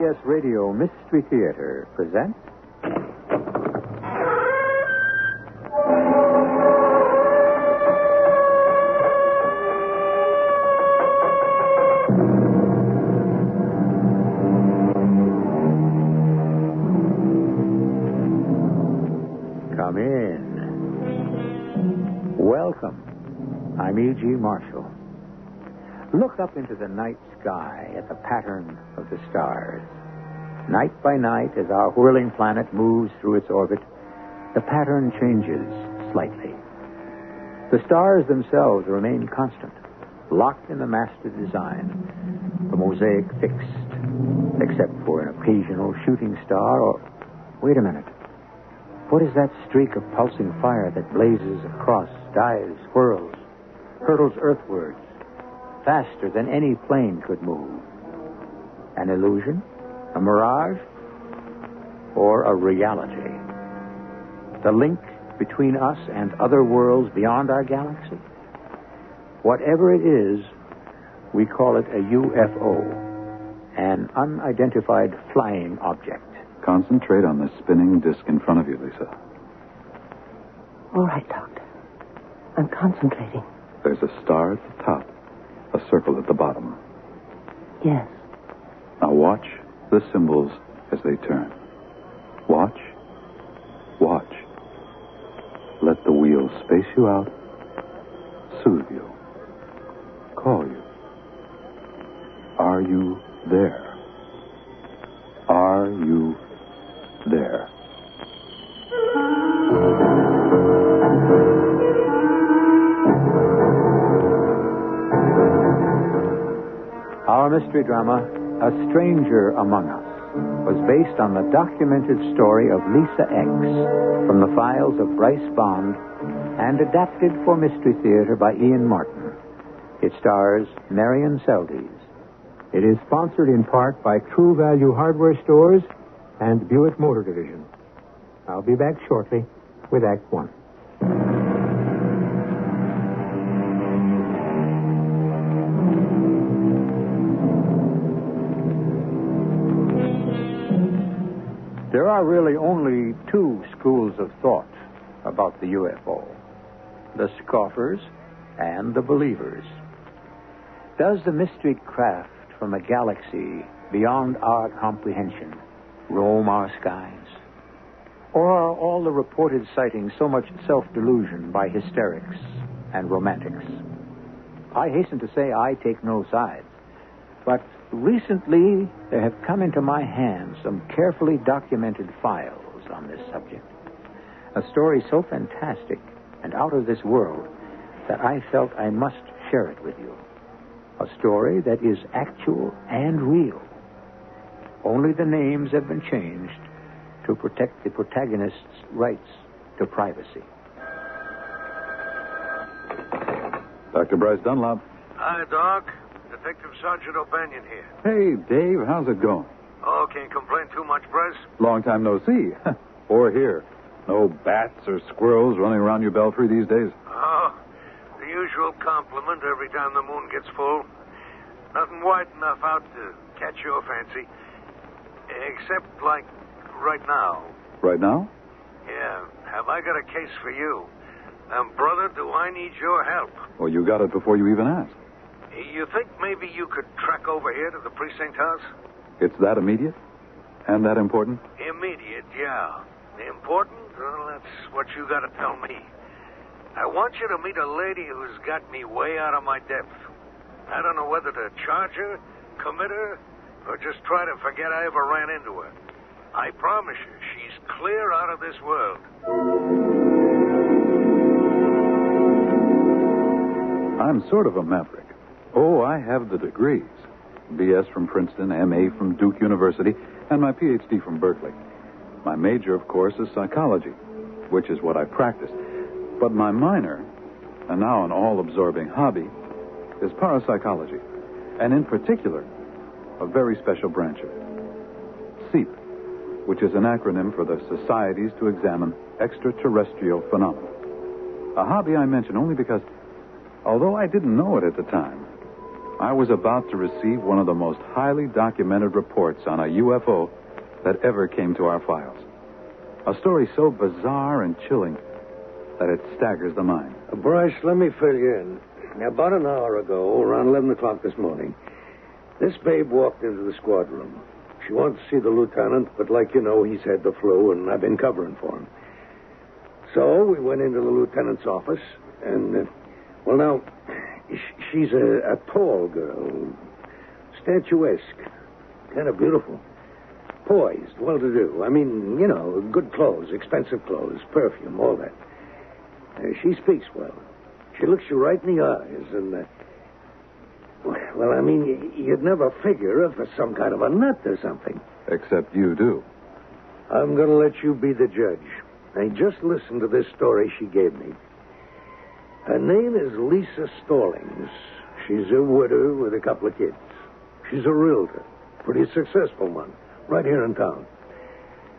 Yes, Radio Mystery Theater presents... Come in. Welcome. I'm E.G. Marshall. Look up into the night sky at the pattern of the stars. Night by night, as our whirling planet moves through its orbit, the pattern changes slightly. The stars themselves remain constant, locked in the master design, the mosaic fixed, except for an occasional shooting star or... Wait a minute. What is that streak of pulsing fire that blazes across, dives, whirls, hurtles earthwards, faster than any plane could move? An illusion? A mirage? Or a reality? The link between us and other worlds beyond our galaxy? Whatever it is, we call it a UFO, an unidentified flying object. Concentrate on the spinning disc in front of you, Lisa. All right, Doctor. I'm concentrating. There's a star at the top, a circle at the bottom. Yes. Now watch the symbols as they turn. Watch. Watch. Let the wheel space you out, soothe you, call you. Are you there? Are you there? Our mystery drama, A Stranger Among Us, was based on the documented story of Lisa X from the files of Bryce Bond and adapted for Mystery Theater by Ian Martin. It stars Marion Seldes. It is sponsored in part by True Value Hardware Stores and Buick Motor Division. I'll be back shortly with Act One. There are really only two schools of thought about the UFO: the scoffers and the believers. Does the mystery craft from a galaxy beyond our comprehension roam our skies? Or are all the reported sightings so much self-delusion by hysterics and romantics? I hasten to say I take no sides, but recently there have come into my hands some carefully documented files on this subject. A story so fantastic and out of this world that I felt I must share it with you. A story that is actual and real. Only the names have been changed to protect the protagonist's rights to privacy. Dr. Bryce Dunlop. Hi, Doc. Detective Sergeant O'Banion here. Hey, Dave, how's it going? Oh, can't complain too much, Bryce. Long time no see. Or here. No bats or squirrels running around your belfry these days. Oh, the usual compliment every time the moon gets full. Nothing white enough out to catch your fancy. Except, like, right now. Right now? Yeah. Have I got a case for you? And, brother, do I need your help? Well, you got it before you even asked. You think maybe you could trek over here to the precinct house? It's that immediate? And that important? Immediate, yeah. Important? Well, that's what you got to tell me. I want you to meet a lady who's got me way out of my depth. I don't know whether to charge her, commit her, or just try to forget I ever ran into her. I promise you, she's clear out of this world. I'm sort of a maverick. Oh, I have the degrees. B.S. from Princeton, M.A. from Duke University, and my Ph.D. from Berkeley. My major, of course, is psychology, which is what I practice. But my minor, and now an all-absorbing hobby, is parapsychology, and in particular, a very special branch of it. SEEP, which is an acronym for the Societies to Examine Extraterrestrial Phenomena. A hobby I mention only because, although I didn't know it at the time, I was about to receive one of the most highly documented reports on a UFO that ever came to our files. A story so bizarre and chilling that it staggers the mind. Bryce, let me fill you in. About an hour ago, around 11 o'clock this morning, this babe walked into the squad room. She wanted to see the lieutenant, but like you know, he's had the flu, and I've been covering for him. So we went into the lieutenant's office, and, well, now, she's a tall girl, statuesque, kind of beautiful, poised, well-to-do. I mean, you know, good clothes, expensive clothes, perfume, all that. She speaks well. She looks you right in the eyes, and, well, I mean, you'd never figure her for some kind of a nut or something. Except you do. I'm going to let you be the judge. Now, just listen to this story she gave me. Her name is Lisa Stallings. She's a widow with a couple of kids. She's a realtor, pretty successful one, right here in town.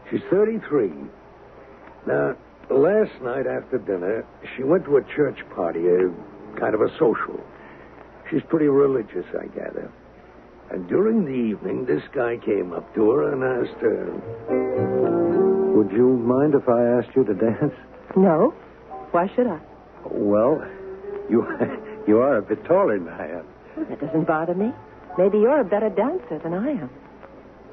She's 33. Now, last night after dinner, she went to a church party, a kind of a social. She's pretty religious, I gather. And during the evening, this guy came up to her and asked her, "Would you mind if I asked you to dance?" No. Why should I? Well, you are a bit taller than I am. That doesn't bother me. Maybe you're a better dancer than I am.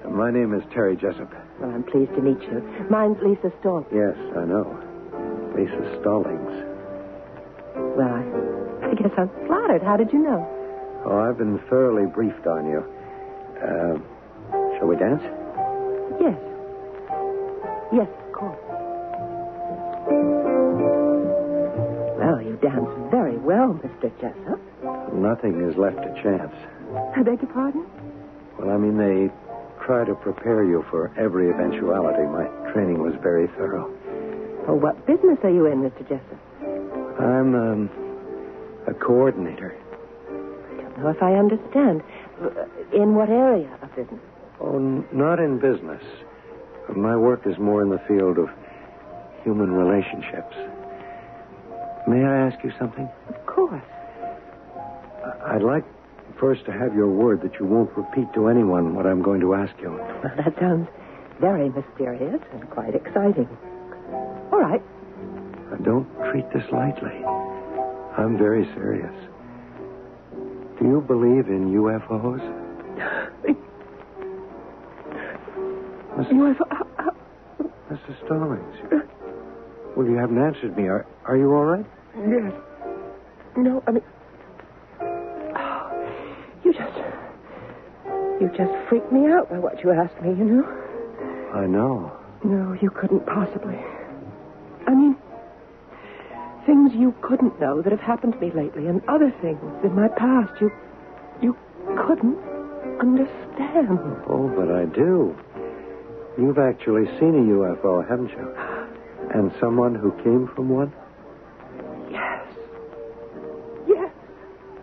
My name is Terry Jessup. Well, I'm pleased to meet you. Mine's Lisa Stallings. Yes, I know. Lisa Stallings. Well, I guess I'm flattered. How did you know? Oh, I've been thoroughly briefed on you. Shall we dance? Yes. Yes, of course. Well, you dance very well, Mr. Jessup. Nothing is left to chance. I beg your pardon? Well, I mean, they try to prepare you for every eventuality. My training was very thorough. Oh, what business are you in, Mr. Jessup? I'm, a coordinator. I don't know if I understand. In what area of business? Oh, not in business. My work is more in the field of human relationships. May I ask you something? Of course. I'd like first to have your word that you won't repeat to anyone what I'm going to ask you. Well, that sounds very mysterious and quite exciting. All right. Don't treat this lightly. I'm very serious. Do you believe in UFOs? Mrs. Stallings. Well, you haven't answered me. Are you all right? Yes. No, I mean... You just freaked me out by what you asked me, you know? I know. No, you couldn't possibly. I mean, things you couldn't know that have happened to me lately, and other things in my past you couldn't understand. Oh, but I do. You've actually seen a UFO, haven't you? And someone who came from one? Yes. Yes.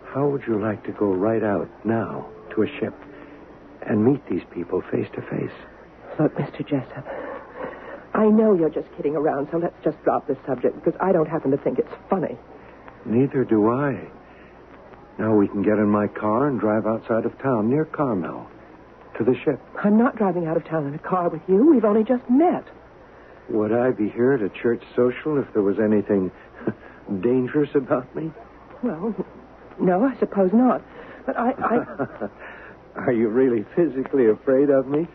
How would you like to go right out now to a ship and meet these people face to face? Look, Mr. Jessup, I know you're just kidding around, so let's just drop this subject, because I don't happen to think it's funny. Neither do I. Now we can get in my car and drive outside of town, near Carmel, to the ship. I'm not driving out of town in a car with you. We've only just met. Would I be here at a church social if there was anything dangerous about me? Well, no, I suppose not. But I... Are you really physically afraid of me?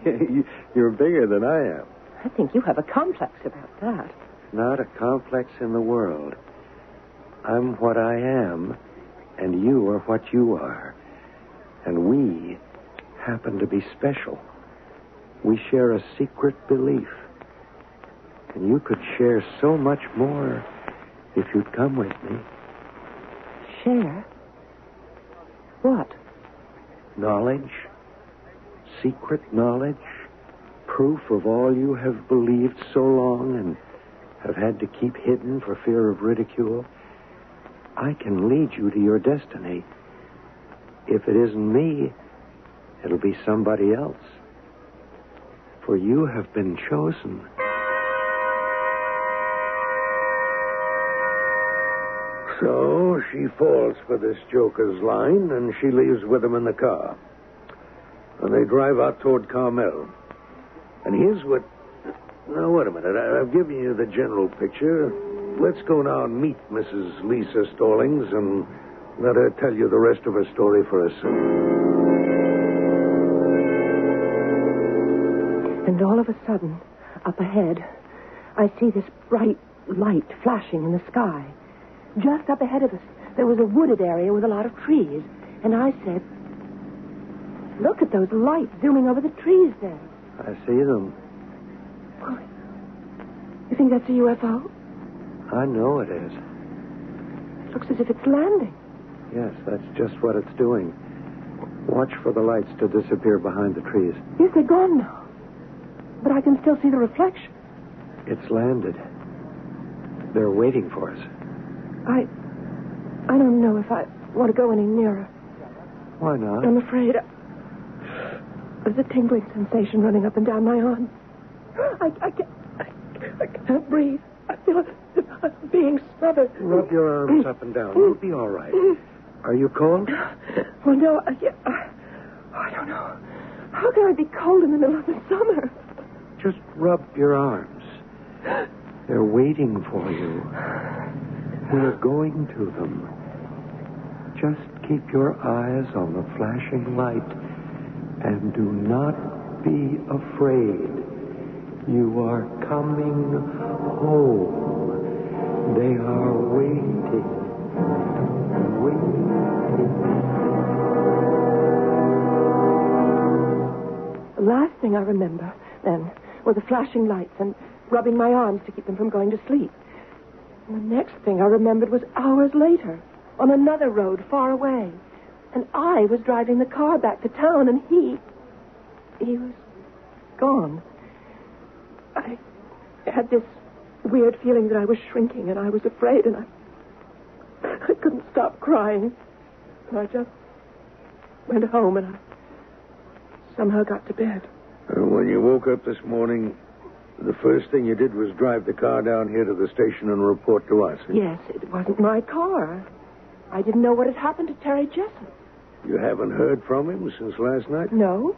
You're bigger than I am. I think you have a complex about that. Not a complex in the world. I'm what I am, and you are what you are. And we happen to be special. We share a secret belief. And you could share so much more if you'd come with me. Share? What? Knowledge. Secret knowledge. Proof of all you have believed so long and have had to keep hidden for fear of ridicule. I can lead you to your destiny. If it isn't me, it'll be somebody else. For you have been chosen. So she falls for this joker's line, and she leaves with him in the car. And they drive out toward Carmel. And here's what... Now, wait a minute. I've given you the general picture. Let's go now and meet Mrs. Lisa Stallings and let her tell you the rest of her story for herself. And all of a sudden, up ahead, I see this bright light flashing in the sky. Just up ahead of us, there was a wooded area with a lot of trees. And I said, look at those lights zooming over the trees there. I see them. Oh, you think that's a UFO? I know it is. It looks as if it's landing. Yes, that's just what it's doing. Watch for the lights to disappear behind the trees. Yes, they're gone now. But I can still see the reflection. It's landed. They're waiting for us. I don't know if I want to go any nearer. Why not? I'm afraid. There's a tingling sensation running up and down my arm. I can't breathe. I feel I'm being smothered. Rub your arms up and down. You'll be all right. Are you cold? Oh, no. I don't know. How can I be cold in the middle of the summer? Just rub your arms. They're waiting for you. We're going to them. Just keep your eyes on the flashing light and do not be afraid. You are coming home. They are waiting. The last thing I remember, then, were the flashing lights and rubbing my arms to keep them from going to sleep. And the next thing I remembered was hours later, on another road far away. And I was driving the car back to town, and he was gone. I had this weird feeling that I was shrinking, and I was afraid, and I couldn't stop crying. And I just went home, and I somehow got to bed. When you woke up this morning, the first thing you did was drive the car down here to the station and report to us. Yes, it wasn't my car. I didn't know what had happened to Terry Jessup. You haven't heard from him since last night? No.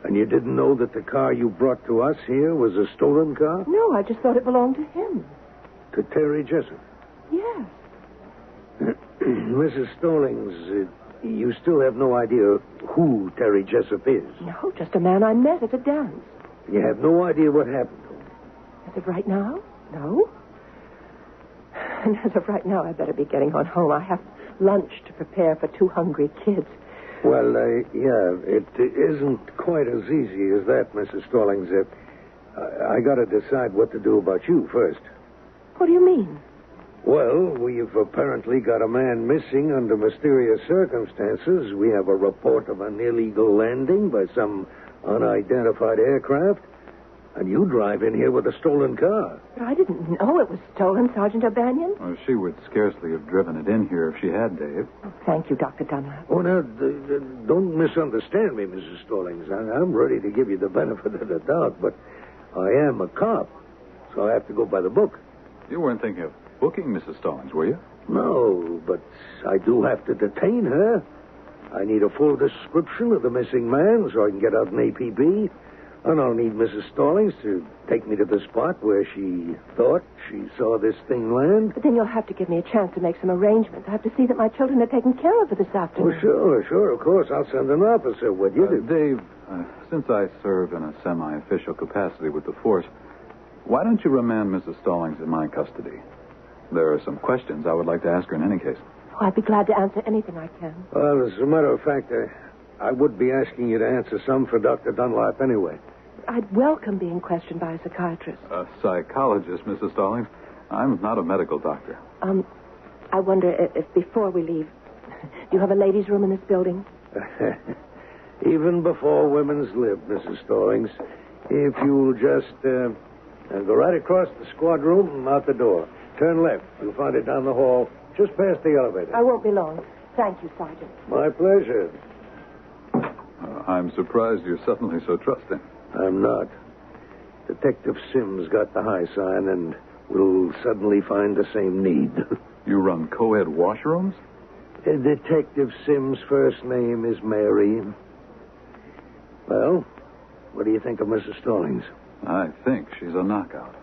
And you didn't know that the car you brought to us here was a stolen car? No, I just thought it belonged to him. To Terry Jessup? Yes. Mrs. Stallings, you still have no idea who Terry Jessup is? No, just a man I met at a dance. You have no idea what happened to him? As of right now? No. And as of right now, I better be getting on home. I have lunch to prepare for 2 hungry kids. Well, yeah, it isn't quite as easy as that, Mrs. Stallings. I got to decide what to do about you first. What do you mean? Well, we've apparently got a man missing under mysterious circumstances. We have a report of an illegal landing by some unidentified aircraft. And you drive in here with a stolen car. But I didn't know it was stolen, Sergeant O'Banion. Well, she would scarcely have driven it in here if she had, Dave. Oh, thank you, Dr. Dunlap. Oh, now, don't misunderstand me, Mrs. Stallings. I'm ready to give you the benefit of the doubt, but I am a cop, so I have to go by the book. You weren't thinking of booking Mrs. Stallings, were you? No, but I do have to detain her. I need a full description of the missing man so I can get out an APB. And I'll need Mrs. Stallings to take me to the spot where she thought she saw this thing land. But then you'll have to give me a chance to make some arrangements. I have to see that my children are taken care of for this afternoon. Oh, sure, of course. I'll send an officer with you. Dave, since I serve in a semi-official capacity with the force, why don't you remand Mrs. Stallings in my custody? There are some questions I would like to ask her in any case. Oh, I'd be glad to answer anything I can. Well, as a matter of fact, I would be asking you to answer some for Dr. Dunlap anyway. I'd welcome being questioned by a psychiatrist. A psychologist, Mrs. Stallings? I'm not a medical doctor. I wonder if before we leave, do you have a ladies' room in this building? Even before women's lived, Mrs. Stallings. If you'll just go right across the squad room and out the door. Turn left. You'll find it down the hall, just past the elevator. I won't be long. Thank you, Sergeant. My pleasure. I'm surprised you're suddenly so trusting. I'm not. Detective Sims got the high sign, and we'll suddenly find the same need. You run co-ed washrooms? Detective Sims' first name is Mary. Well, what do you think of Mrs. Stallings? I think she's a knockout.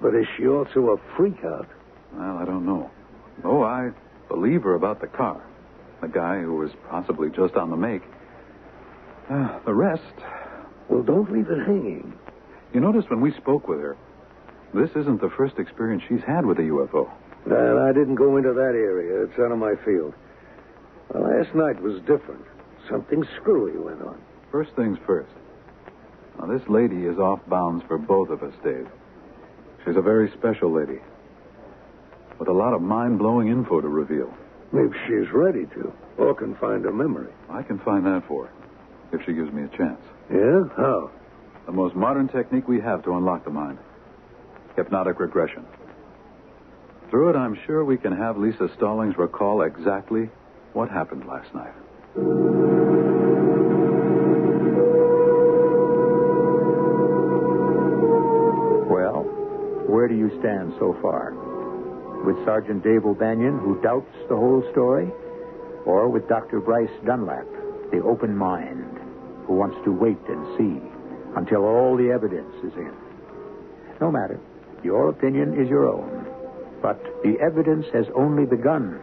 But is she also a freakout? Well, I don't know. Oh, I believe her about the car. The guy who was possibly just on the make. The rest... Well, don't leave it hanging. You noticed when we spoke with her, this isn't the first experience she's had with a UFO. Well, I didn't go into that area. It's out of my field. Well, last night was different. Something screwy went on. First things first. Now, this lady is off bounds for both of us, Dave. She's a very special lady. With a lot of mind-blowing info to reveal. If she's ready to, or can find her memory. I can find that for her, if she gives me a chance. Yeah? How? The most modern technique we have to unlock the mind. Hypnotic regression. Through it, I'm sure we can have Lisa Stallings recall exactly what happened last night. Well, where do you stand so far? With Sergeant Dave O'Banion, who doubts the whole story? Or with Dr. Bryce Dunlap, the open mind, who wants to wait and see until all the evidence is in? No matter. Your opinion is your own. But the evidence has only begun.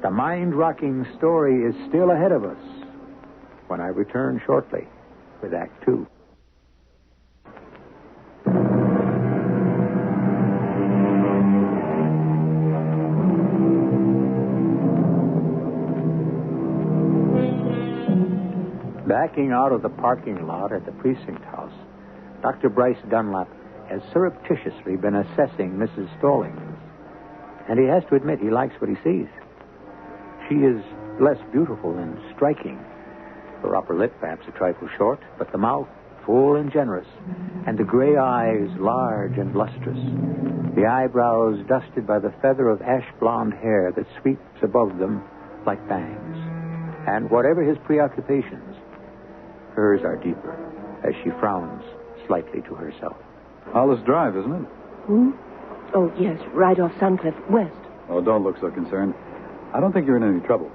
The mind-rocking story is still ahead of us. When I return shortly with Act 2. Backing out of the parking lot at the precinct house, Dr. Bryce Dunlap has surreptitiously been assessing Mrs. Stallings. And he has to admit he likes what he sees. She is less beautiful and striking. Her upper lip perhaps a trifle short, but the mouth full and generous, and the gray eyes large and lustrous. The eyebrows dusted by the feather of ash-blonde hair that sweeps above them like bangs. And whatever his preoccupations, hers are deeper, as she frowns slightly to herself. Hollis Drive, isn't it? Hmm? Oh, yes, right off Suncliff West. Oh, don't look so concerned. I don't think you're in any trouble.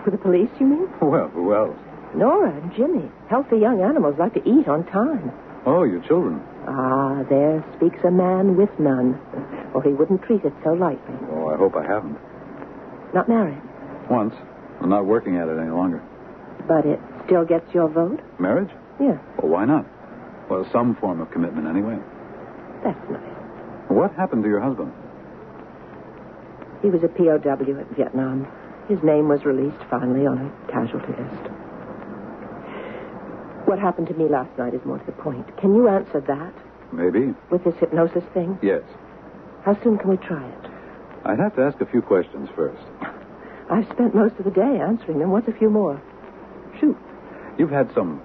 With the police, you mean? Well, who else? Nora and Jimmy. Healthy young animals like to eat on time. Oh, your children. Ah, there speaks a man with none, or he wouldn't treat it so lightly. Oh, I hope I haven't. Not married? Once. I'm not working at it any longer. But it still gets your vote? Marriage? Yeah. Well, why not? Well, some form of commitment anyway. That's nice. What happened to your husband? He was a POW at Vietnam. His name was released finally on a casualty list. What happened to me last night is more to the point. Can you answer that? Maybe. With this hypnosis thing? Yes. How soon can we try it? I'd have to ask a few questions first. I've spent most of the day answering them. What's a few more? Shoot. You've had some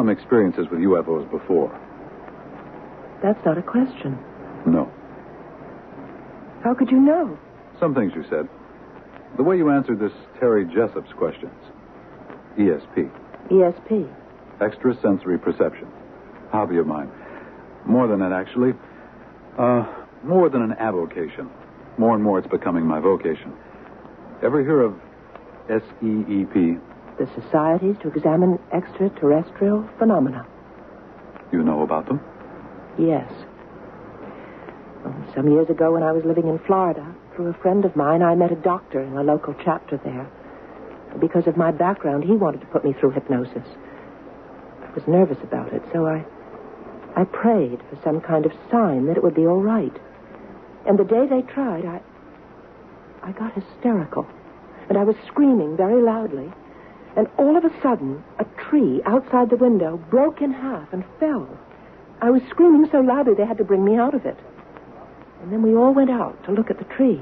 experiences with UFOs before. That's not a question. No. How could you know? Some things you said. The way you answered this Terry Jessup's questions. ESP. ESP? Extrasensory perception. Hobby of mine. More than that, actually. More than an avocation. More and more it's becoming my vocation. Ever hear of SEEP? The Societies to Examine Extraterrestrial Phenomena. You know about them? Yes. Some years ago when I was living in Florida, through a friend of mine, I met a doctor in a local chapter there. Because of my background, he wanted to put me through hypnosis. I was nervous about it, so I prayed for some kind of sign that it would be all right. And the day they tried, I got hysterical. And I was screaming very loudly. And all of a sudden, a tree outside the window broke in half and fell. I was screaming so loudly they had to bring me out of it. And then we all went out to look at the tree.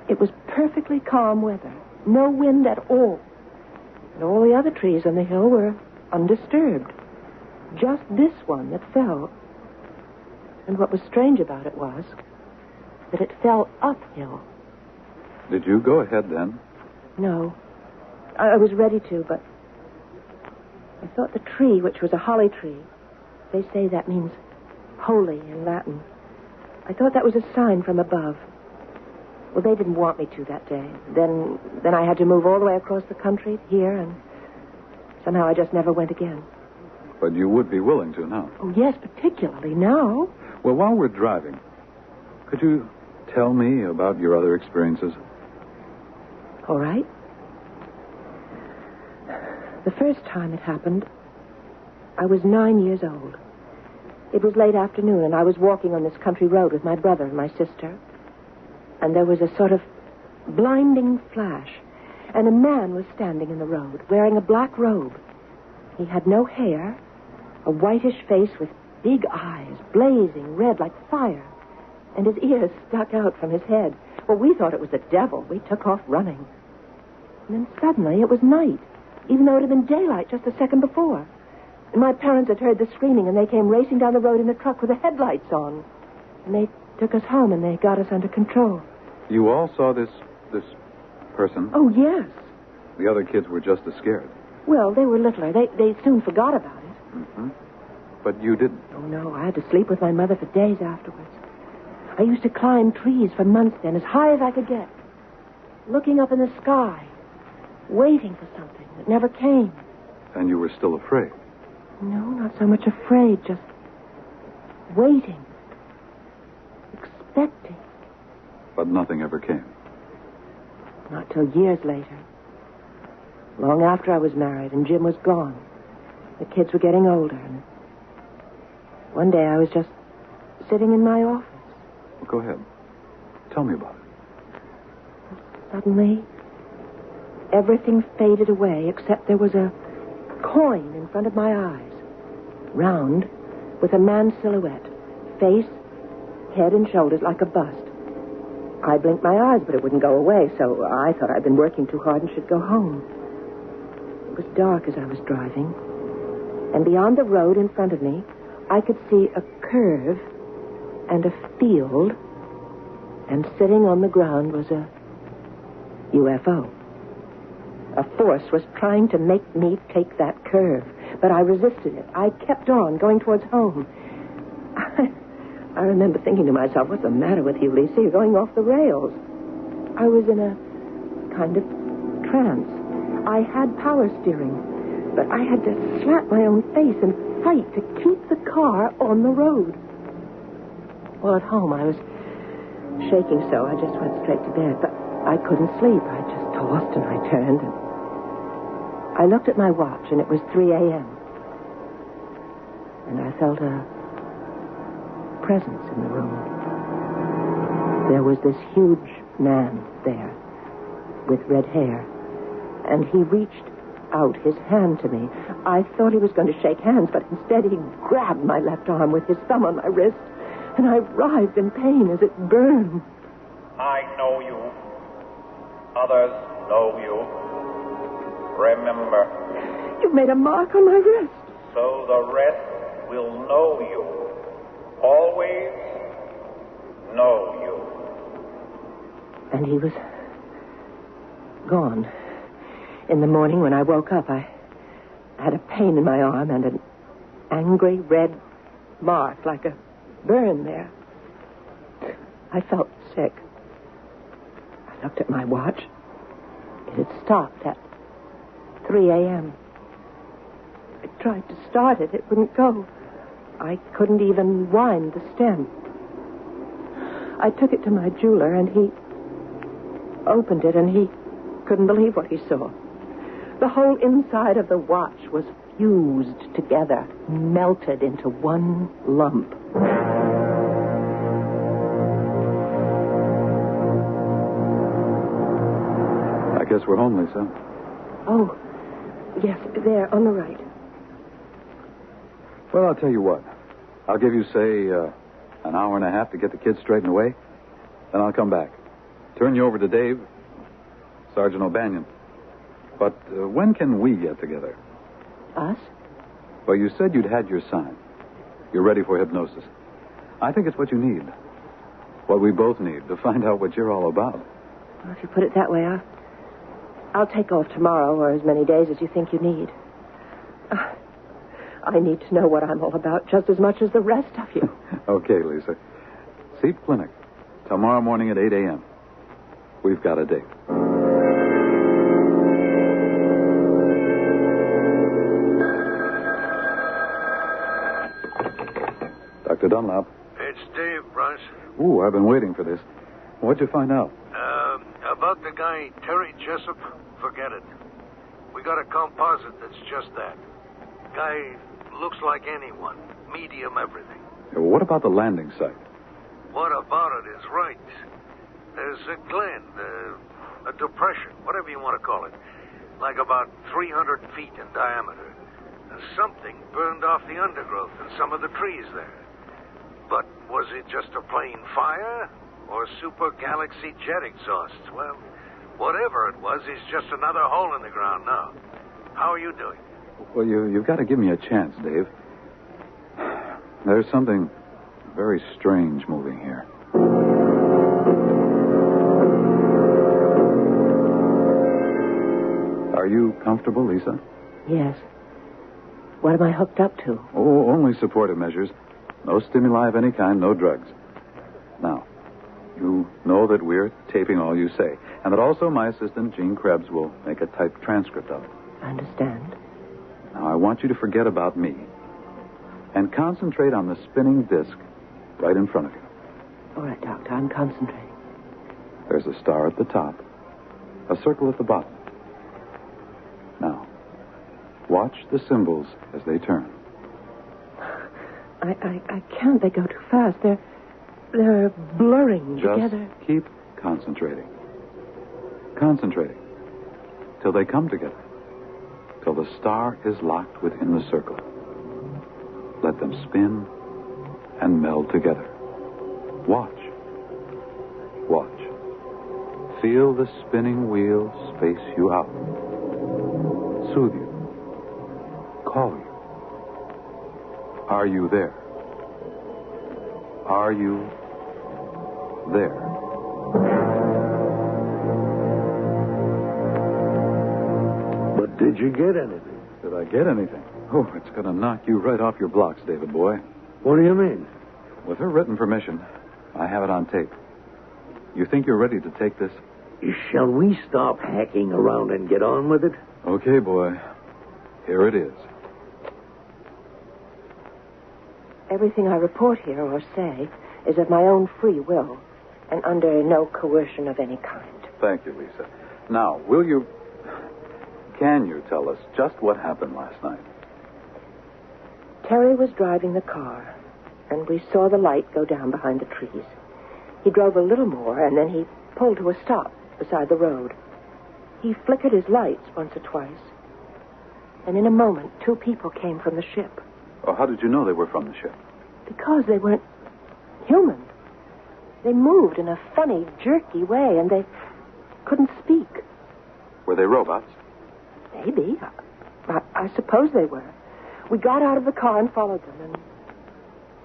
It was perfectly calm weather. No wind at all. And all the other trees on the hill were undisturbed. Just this one that fell. And what was strange about it was that it fell uphill. Did you go ahead then? No. I was ready to, but I thought the tree, which was a holly tree, they say that means holy in Latin. I thought that was a sign from above. Well, they didn't want me to that day. Then I had to move all the way across the country here, and somehow I just never went again. But you would be willing to now. Oh, yes, particularly now. Well, while we're driving, could you tell me about your other experiences? All right. The first time it happened, I was 9 years old. It was late afternoon, and I was walking on this country road with my brother and my sister. And there was a sort of blinding flash, and a man was standing in the road, wearing a black robe. He had no hair, a whitish face with big eyes, blazing red like fire, and his ears stuck out from his head. Well, we thought it was the devil. We took off running. And then suddenly it was night, even though it had been daylight just a second before. And my parents had heard the screaming, and they came racing down the road in a truck with the headlights on. And they took us home, and they got us under control. You all saw this person? Oh, yes. The other kids were just as scared. Well, they were littler. They soon forgot about it. Mm-hmm. But you didn't. Oh, no. I had to sleep with my mother for days afterwards. I used to climb trees for months then, as high as I could get, looking up in the sky, waiting for something that never came. And you were still afraid? No, not so much afraid, just waiting, expecting. But nothing ever came? Not till years later. Long after I was married and Jim was gone. The kids were getting older, and one day I was just sitting in my office. Well, go ahead. Tell me about it. Suddenly, everything faded away except there was a coin in front of my eyes. Round, with a man's silhouette. Face, head and shoulders like a bust. I blinked my eyes, but it wouldn't go away, so I thought I'd been working too hard and should go home. It was dark as I was driving, and beyond the road in front of me, I could see a curve and a field, and sitting on the ground was a UFO. A force was trying to make me take that curve, but I resisted it. I kept on, going towards home. I remember thinking to myself, what's the matter with you, Lisa? You're going off the rails. I was in a kind of trance. I had power steering, but I had to slap my own face and fight to keep the car on the road. Well, at home, I was shaking so I just went straight to bed, but I couldn't sleep. I just tossed and I turned, and I looked at my watch, and it was 3 a.m. And I felt a presence in the room. There was this huge man there with red hair, and he reached out his hand to me. I thought he was going to shake hands, but instead he grabbed my left arm with his thumb on my wrist, and I writhed in pain as it burned. I know you. Others know you. Remember. You've made a mark on my wrist. So the rest will know you. Always know you. And he was gone. In the morning when I woke up, I had a pain in my arm and an angry red mark like a burn there. I felt sick. I looked at my watch. It had stopped at 3 a.m. I tried to start it. It wouldn't go. I couldn't even wind the stem. I took it to my jeweler, and he opened it, and he couldn't believe what he saw. The whole inside of the watch was fused together, melted into one lump. I guess we're home, Lisa. Oh, yes, there, on the right. Well, I'll tell you what. I'll give you, say, an hour and a half to get the kids straightened away. Then I'll come back. Turn you over to Dave, Sergeant O'Banion. But when can we get together? Us? Well, you said you'd had your sign. You're ready for hypnosis. I think it's what you need. What we both need to find out what you're all about. Well, if you put it that way, I'll take off tomorrow or as many days as you think you need. I need to know what I'm all about just as much as the rest of you. Okay, Lisa. Seat Clinic. Tomorrow morning at 8 a.m. We've got a date. Dr. Dunlap. It's Dave, Bryce. Ooh, I've been waiting for this. What'd you find out? About the guy, Terry Jessup, forget it. We got a composite that's just that. Guy looks like anyone. Medium everything. What about the landing site? What about it is right. There's a glen, a depression, whatever you want to call it. Like about 300 feet in diameter. And something burned off the undergrowth and some of the trees there. But was it just a plain fire? Or super galaxy jet exhaust? Well, whatever it was, it's just another hole in the ground now. How are you doing? Well, you've got to give me a chance, Dave. There's something very strange moving here. Are you comfortable, Lisa? Yes. What am I hooked up to? Oh, only supportive measures. No stimuli of any kind, no drugs. Now, you know that we're taping all you say, and that also my assistant, Gene Krebs, will make a typed transcript of it. I understand. Now, I want you to forget about me and concentrate on the spinning disc right in front of you. All right, Doctor, I'm concentrating. There's a star at the top, a circle at the bottom. Now, watch the symbols as they turn. I can't. They go too fast. They're blurring together. Just keep concentrating. Concentrating. Till they come together. Till the star is locked within the circle. Let them spin and meld together. Watch. Watch. Feel the spinning wheel space you out. Soothe you. Call you. Are you there? Are you there? But did you get anything? Did I get anything? Oh, it's going to knock you right off your blocks, David boy. What do you mean? With her written permission, I have it on tape. You think you're ready to take this? Shall we stop hacking around and get on with it? Okay, boy. Here it is. Everything I report here or say is of my own free will and under no coercion of any kind. Thank you, Lisa. Now, can you tell us just what happened last night? Terry was driving the car, and we saw the light go down behind the trees. He drove a little more, and then he pulled to a stop beside the road. He flickered his lights once or twice, and in a moment, 2 people came from the ship. Oh, how did you know they were from the ship? Because they weren't human. They moved in a funny, jerky way, and they couldn't speak. Were they robots? Maybe. I suppose they were. We got out of the car and followed them, and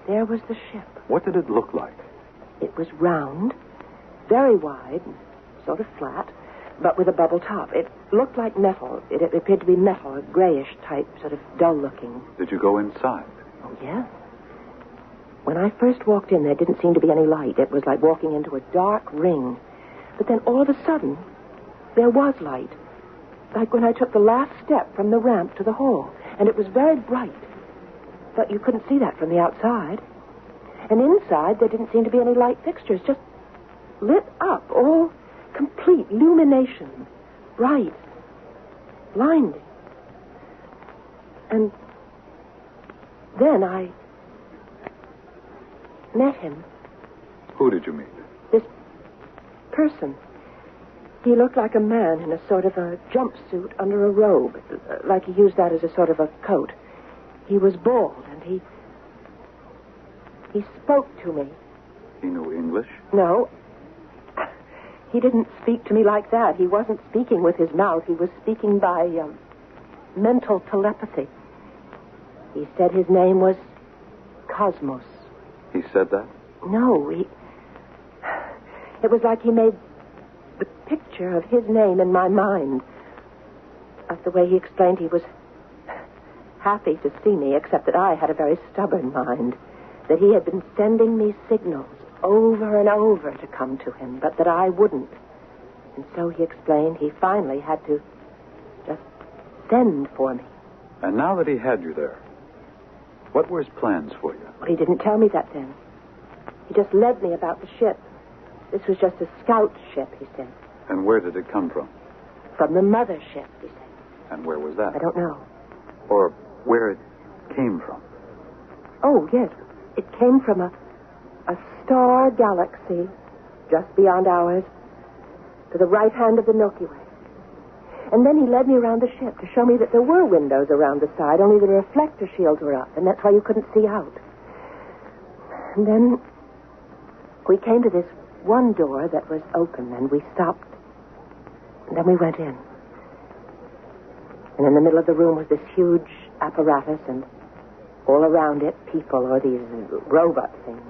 there was the ship. What did it look like? It was round, very wide, sort of flat, but with a bubble top. It looked like metal. It appeared to be metal, a grayish type, sort of dull-looking. Did you go inside? Oh, yeah. When I first walked in, there didn't seem to be any light. It was like walking into a dark ring. But then all of a sudden, there was light. Like when I took the last step from the ramp to the hall. And it was very bright. But you couldn't see that from the outside. And inside, there didn't seem to be any light fixtures. Just lit up, all complete illumination. Bright. Blinding. And then I met him. Who did you meet? This person. He looked like a man in a sort of a jumpsuit under a robe, like he used that as a sort of a coat. He was bald, and he spoke to me. He knew English? No. He didn't speak to me like that. He wasn't speaking with his mouth. He was speaking by mental telepathy. He said his name was Cosmos. He said that? No, it was like he made the picture of his name in my mind. Of the way he explained he was happy to see me, except that I had a very stubborn mind. That he had been sending me signals over and over to come to him, but that I wouldn't. And so he explained he finally had to just send for me. And now that he had you there, what were his plans for you? Well, he didn't tell me that then. He just led me about the ship. This was just a scout ship, he said. And where did it come from? From the mother ship, he said. And where was that? I don't know. Or where it came from? Oh, yes. It came from a star galaxy just beyond ours, to the right hand of the Milky Way. And then he led me around the ship to show me that there were windows around the side, only the reflector shields were up, and that's why you couldn't see out. And then we came to this one door that was open, and we stopped. And then we went in. And in the middle of the room was this huge apparatus, and all around it, people, or these robot things,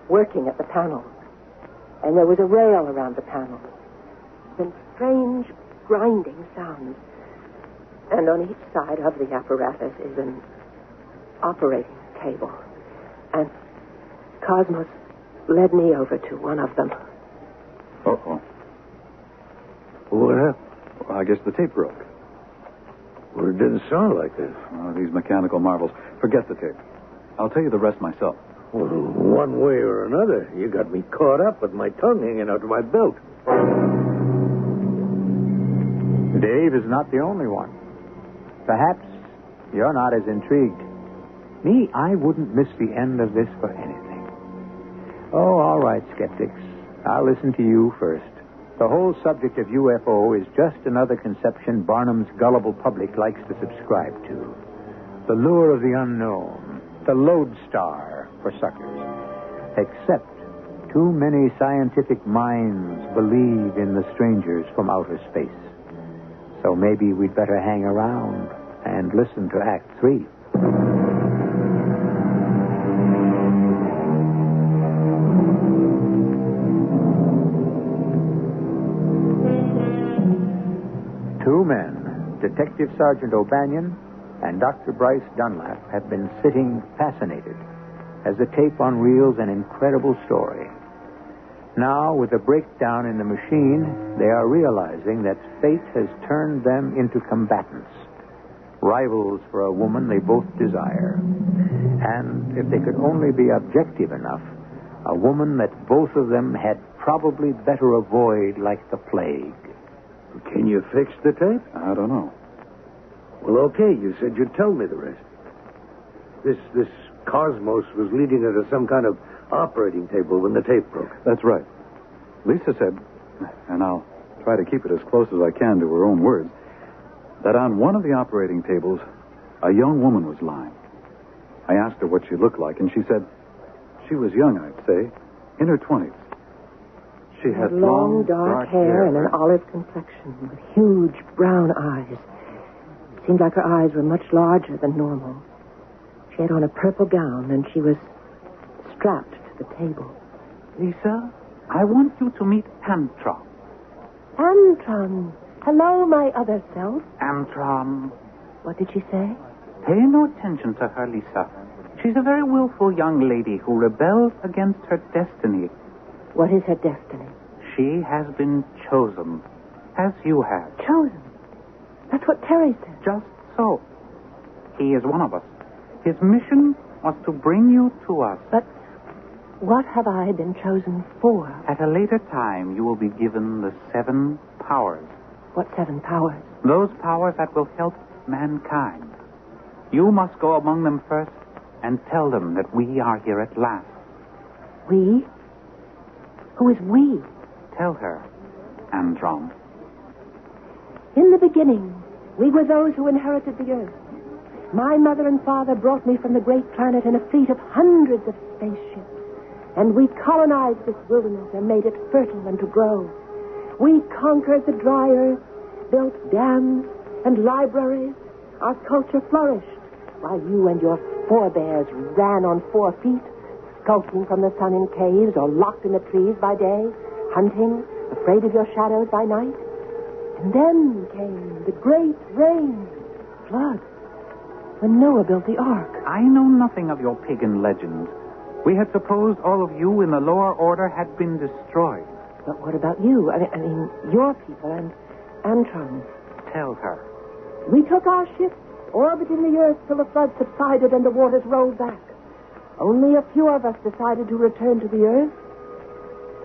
working at the panel. And there was a rail around the panel. And strange grinding sounds. And on each side of the apparatus is an operating table. And Cosmos led me over to one of them. Uh-oh. What happened? Well, I guess the tape broke. Well, it didn't sound like this. Oh, these mechanical marvels. Forget the tape. I'll tell you the rest myself. Well, one way or another, you got me caught up with my tongue hanging out of my belt. Dave is not the only one. Perhaps you're not as intrigued. Me, I wouldn't miss the end of this for anything. Oh, all right, skeptics. I'll listen to you first. The whole subject of UFO is just another conception Barnum's gullible public likes to subscribe to. The lure of the unknown, the lodestar for suckers. Except too many scientific minds believe in the strangers from outer space. So maybe we'd better hang around and listen to Act 3. Two men, Detective Sergeant O'Banion and Dr. Bryce Dunlap, have been sitting fascinated as the tape unreels an incredible story. Now, with a breakdown in the machine, they are realizing that fate has turned them into combatants, rivals for a woman they both desire. And if they could only be objective enough, a woman that both of them had probably better avoid like the plague. Can you fix the tape? I don't know. Well, okay, you said you'd tell me the rest. This Cosmos was leading her to some kind of operating table when the tape broke. That's right. Lisa said, and I'll try to keep it as close as I can to her own words, that on one of the operating tables, a young woman was lying. I asked her what she looked like, and she said she was young, I'd say, in her 20s. She had long, dark hair and an olive complexion with huge brown eyes. It seemed like her eyes were much larger than normal. She had on a purple gown, and she was strapped to the table. Lisa, I want you to meet Antron. Antron. Hello, my other self. Antron. What did she say? Pay no attention to her, Lisa. She's a very willful young lady who rebels against her destiny. What is her destiny? She has been chosen, as you have. Chosen? That's what Terry said. Just so. He is one of us. His mission was to bring you to us. But what have I been chosen for? At a later time, you will be given the 7 powers. What 7 powers? Those powers that will help mankind. You must go among them first and tell them that we are here at last. We? Who is we? Tell her, Andron. In the beginning, we were those who inherited the earth. My mother and father brought me from the great planet in a fleet of hundreds of spaceships, and we colonized this wilderness and made it fertile and to grow. We conquered the dry earth, built dams and libraries. Our culture flourished, while you and your forebears ran on 4 feet, skulking from the sun in caves or locked in the trees by day, hunting, afraid of your shadows by night. And then came the great rain, flood, when Noah built the ark. I know nothing of your pagan legends. We had supposed all of you in the lower order had been destroyed. But what about you? I mean, your people and Antron. Tell her. We took our ship, orbiting the Earth till the flood subsided and the waters rolled back. Only a few of us decided to return to the Earth.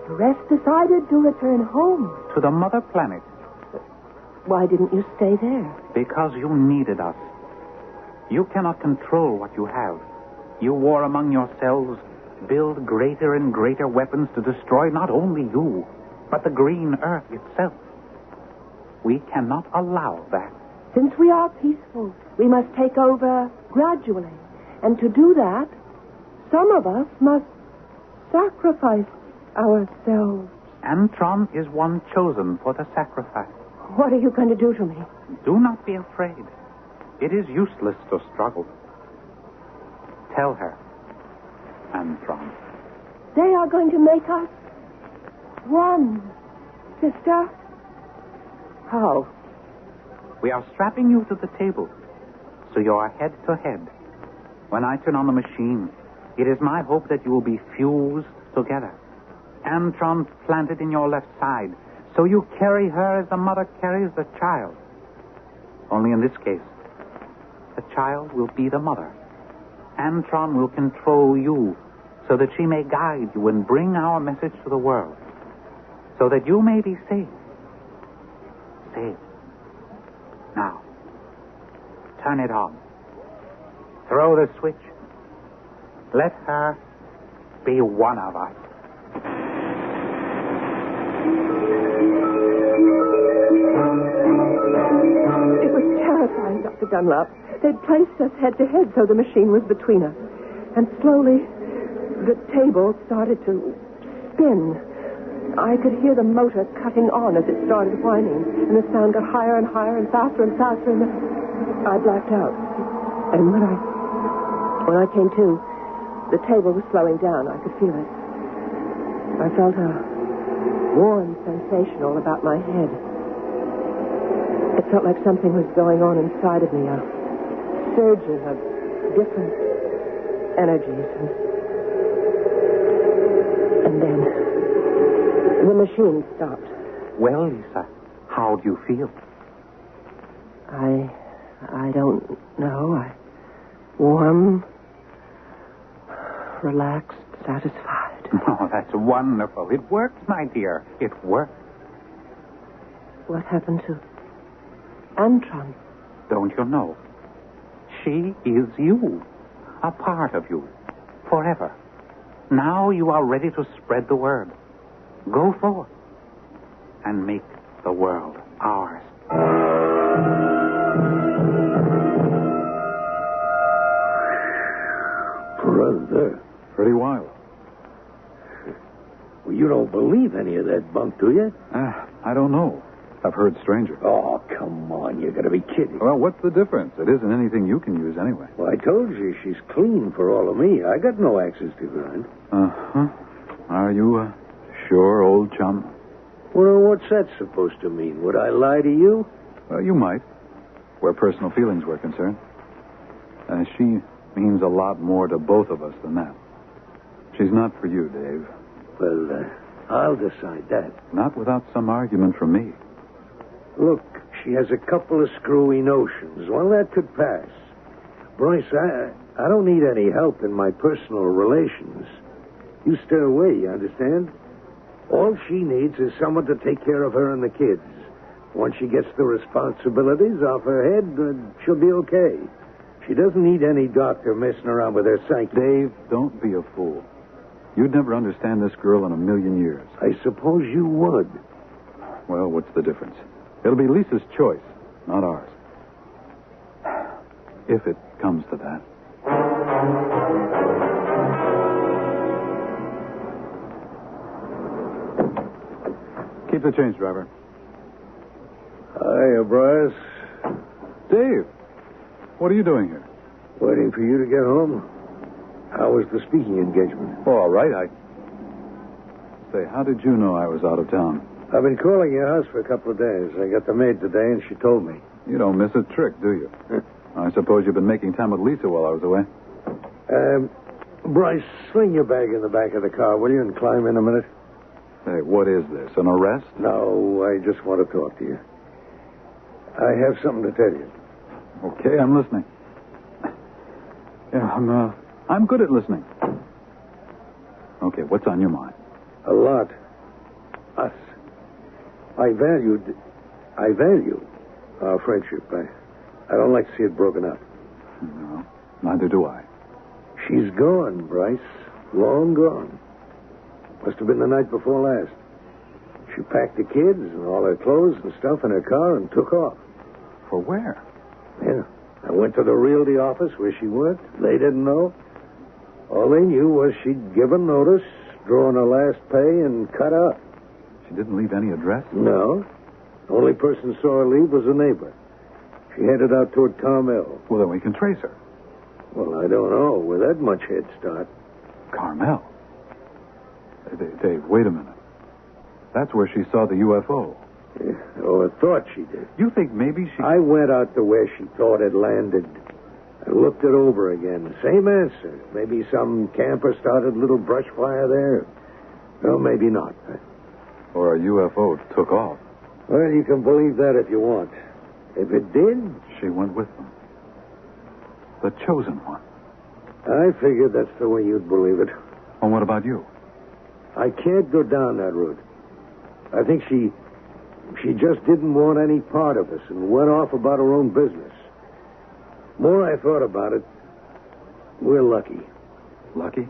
The rest decided to return home. To the mother planet. Why didn't you stay there? Because you needed us. You cannot control what you have. You war among yourselves, build greater and greater weapons to destroy not only you, but the green Earth itself. We cannot allow that. Since we are peaceful, we must take over gradually. And to do that, some of us must sacrifice ourselves. Antron is one chosen for the sacrifice. What are you going to do to me? Do not be afraid. It is useless to struggle. Tell her, Antron. They are going to make us one, sister. How? We are strapping you to the table, so you are head to head. When I turn on the machine, it is my hope that you will be fused together. Antron planted in your left side, so you carry her as the mother carries the child. Only in this case, the child will be the mother. Antron will control you so that she may guide you and bring our message to the world, so that you may be safe. Safe. Now, turn it on. Throw the switch. Let her be one of us. It was terrifying, Dr. Dunlop. They'd placed us head to head so the machine was between us. And slowly, the table started to spin. I could hear the motor cutting on as it started whining, and the sound got higher and higher and faster, and then I blacked out. And when I came to, the table was slowing down. I could feel it. I felt a warm sensation all about my head. It felt like something was going on inside of me, a surging of different energies. And then the machine stopped. Well, Lisa, how do you feel? I don't know. Warm, relaxed, satisfied. Oh, that's wonderful. It worked, my dear. It worked. What happened to Antron? Don't you know? She is you. A part of you. Forever. Now you are ready to spread the word. Go forth and make the world ours. Brother. Pretty wild. Well, you don't believe any of that bunk, do you? I don't know. I've heard stranger. Oh, come on. You gotta be kidding. Well, what's the difference? It isn't anything you can use anyway. Well, I told you she's clean for all of me. I got no access to her. Uh-huh. Are you sure, old chum? Well, what's that supposed to mean? Would I lie to you? Well, you might, where personal feelings were concerned. She means a lot more to both of us than that. She's not for you, Dave. Well, I'll decide that. Not without some argument from me. Look, she has a couple of screwy notions. Well, that could pass. Bryce, I don't need any help in my personal relations. You stay away, you understand? All she needs is someone to take care of her and the kids. Once she gets the responsibilities off her head, she'll be okay. She doesn't need any doctor messing around with her psyche. Dave, don't be a fool. You'd never understand this girl in a million years. I suppose you would. Well, what's the difference? It'll be Lisa's choice, not ours. If it comes to that. Keep the change, driver. Hiya, Bryce. Dave, what are you doing here? Waiting for you to get home. How was the speaking engagement? Oh, all right. Say, how did you know I was out of town? I've been calling your house for a couple of days. I got the maid today, and she told me. You don't miss a trick, do you? I suppose you've been making time with Lisa while I was away. Bryce, sling your bag in the back of the car, will you, and climb in a minute? Hey, what is this, an arrest? No, I just want to talk to you. I have something to tell you. Okay, I'm listening. Yeah, I'm good at listening. Okay, what's on your mind? A lot. Us. I value our friendship. I don't like to see it broken up. No, neither do I. She's gone, Bryce. Long gone. Must have been the night before last. She packed the kids and all her clothes and stuff in her car and took off. For where? Yeah. I went to the realty office where she worked. They didn't know. All they knew was she'd given notice, drawn her last pay, and cut out. She didn't leave any address? No. The only person saw her leave was a neighbor. She headed out toward Carmel. Well, then we can trace her. Well, I don't know. With that much head start. Carmel? Dave, wait a minute. That's where she saw the UFO. Yeah. Oh, I thought she did. You think maybe she... I went out to where she thought it landed. I looked it over again. Same answer. Maybe some camper started a little brush fire there. Well, maybe not. Or a UFO took off. Well, you can believe that if you want. If it did... She went with them. The chosen one. I figured that's the way you'd believe it. Well, what about you? I can't go down that route. I think she just didn't want any part of us and went off about her own business. More I thought about it, we're lucky. Lucky?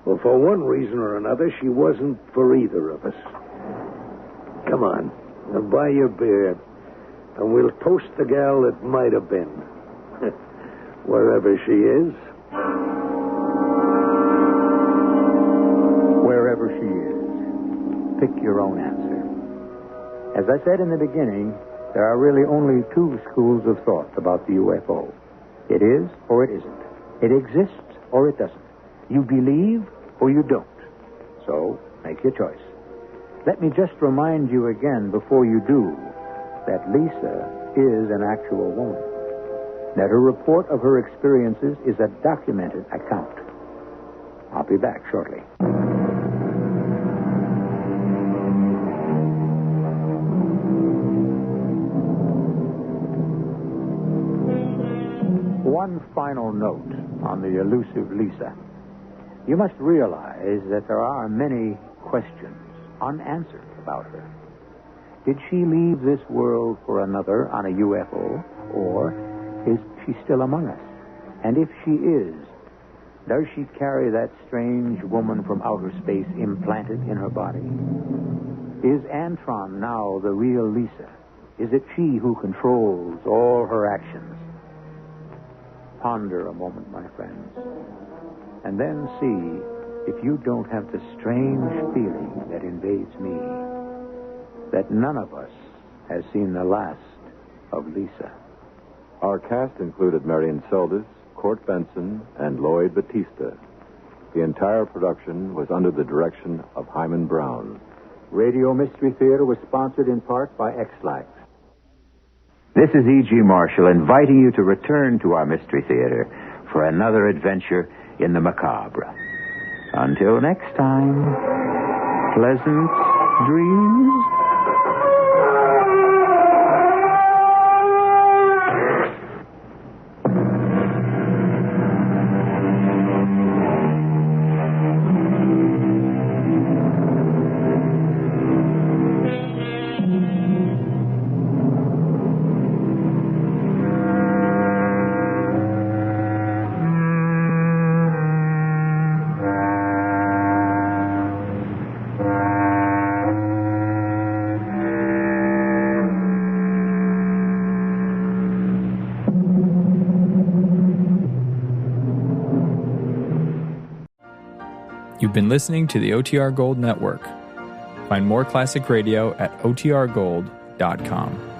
Well, for one reason or another, she wasn't for either of us. Come on, I'll buy you a beer, and we'll toast the gal that might have been. Wherever she is. Wherever she is. Pick your own answer. As I said in the beginning, there are really only two schools of thought about the UFO. It is or it isn't. It exists or it doesn't. You believe or you don't. So, make your choice. Let me just remind you again before you do that Lisa is an actual woman. That her report of her experiences is a documented account. I'll be back shortly. One final note on the elusive Lisa. You must realize that there are many questions unanswered about her. Did she leave this world for another on a UFO, or is she still among us? And if she is, does she carry that strange woman from outer space implanted in her body? Is Antron now the real Lisa? Is it she who controls all her actions? Ponder a moment, my friends, and then see if you don't have the strange feeling that invades me, that none of us has seen the last of Lisa. Our cast included Marion Seldes, Court Benson, and Lloyd Batista. The entire production was under the direction of Hyman Brown. Radio Mystery Theater was sponsored in part by X-Lax. This is E.G. Marshall inviting you to return to our Mystery Theater for another adventure in the macabre. Until next time, pleasant dreams. You've been listening to the OTR Gold Network. Find more classic radio at otrgold.com.